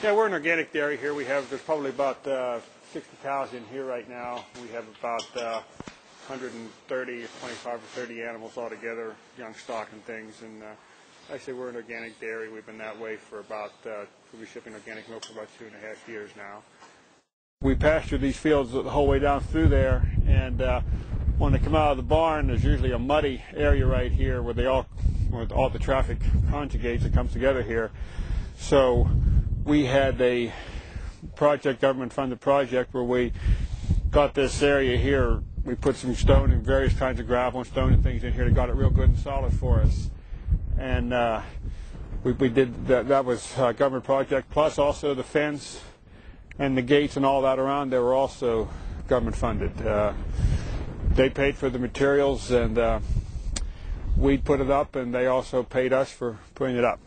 Yeah, we're an organic dairy here. There's probably about 60 cows in here right now. We have about 130, 25 or 30 animals altogether, young stock and things. And like I say, we're an organic dairy. We've been that way for about, we'll be shipping organic milk for about 2.5 years now. We pasture these fields the whole way down through there, and when they come out of the barn, there's usually a muddy area right here where all the traffic conjugates and comes together here. So we had a government-funded project where we got this area here. We put some stone and various kinds of gravel and stone and things in here that got it real good and solid for us. And we did that. That was a government project, plus also the fence and the gates and all that around there were also government-funded. They paid for the materials, and we put it up, and they also paid us for putting it up.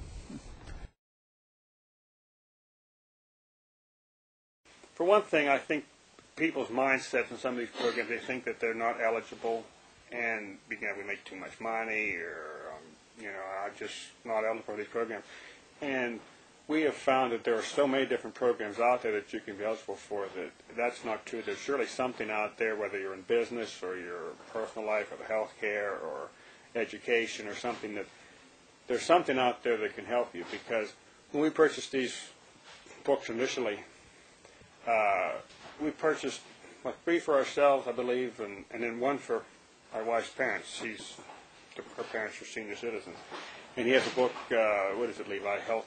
For one thing, I think people's mindsets in some of these programs, they think that they're not eligible, and we make too much money, or I'm just not eligible for these programs. And we have found that there are so many different programs out there that you can be eligible for that's not true. There's surely something out there, whether you're in business or your personal life or health care or education or something, that there's something out there that can help you. Because when we purchased these books initially, we purchased 3 for ourselves, I believe, and then 1 for my wife's parents. Her parents are senior citizens. And he has a book, what is it, Levi? Health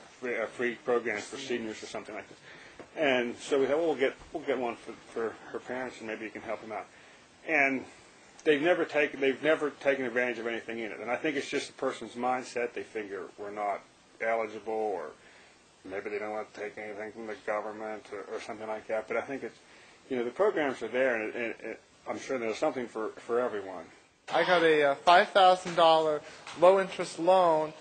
free programs for seniors or something like this. And so we thought, well, we'll get one for her parents, and maybe you can help them out. And they've never taken advantage of anything in it. And I think it's just a person's mindset. They figure we're not eligible, or maybe they don't want to take anything from the government or something like that. But I think it's, the programs are there, and I'm sure there's something for everyone. I got a $5,000 low-interest loan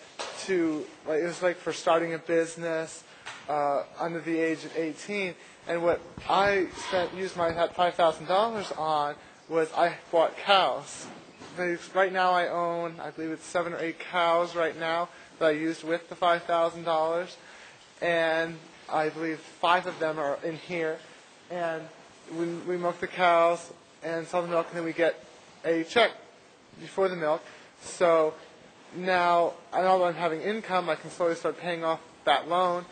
it was for starting a business under the age of 18. And what I used that $5,000 on was I bought cows. Right now I own, I believe it's 7 or 8 cows right now that I used with the $5,000. And I believe 5 of them are in here. And we milk the cows and sell the milk, and then we get a check before the milk. So now that I'm having income, I can slowly start paying off that loan,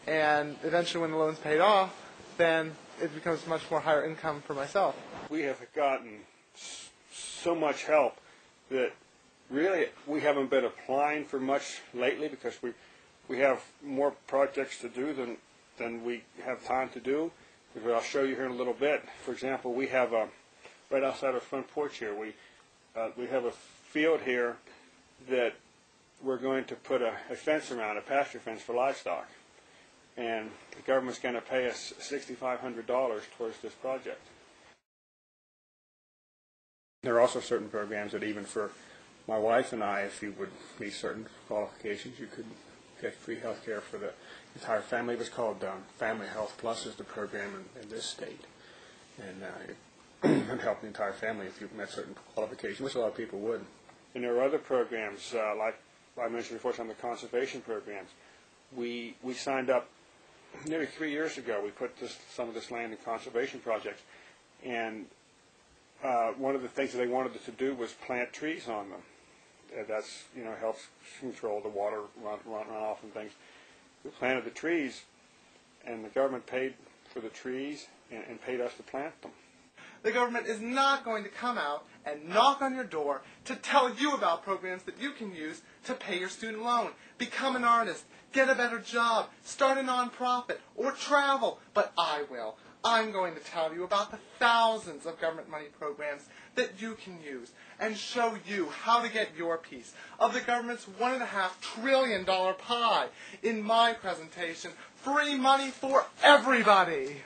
and eventually when the loan's paid off, then it becomes much more higher income for myself. We have gotten so much help that really we haven't been applying for much lately, because we have more projects to do than we have time to do. I'll show you here in a little bit. For example, we have right outside our front porch here, we have a field here that we're going to put a fence around, a pasture fence for livestock. And the government's going to pay us $6,500 towards this project. There are also certain programs that even for my wife and I, if you would meet certain qualifications, you could get free health care for the entire family. It was called Family Health Plus is the program in this state. And help the entire family if you met certain qualifications, which a lot of people would. And there are other programs, like I mentioned before, some of the conservation programs. We signed up nearly 3 years ago. We put some of this land in conservation projects, and one of the things that they wanted us to do was plant trees on them. That's helps control the water runoff and things. We planted the trees, and the government paid for the trees and paid us to plant them. The government is not going to come out and knock on your door to tell you about programs that you can use to pay your student loan, become an artist, get a better job, start a nonprofit, or travel. But I will. I'm going to tell you about the thousands of government money programs that you can use and show you how to get your piece of the government's $1.5 trillion pie in my presentation, Free Money for Everybody.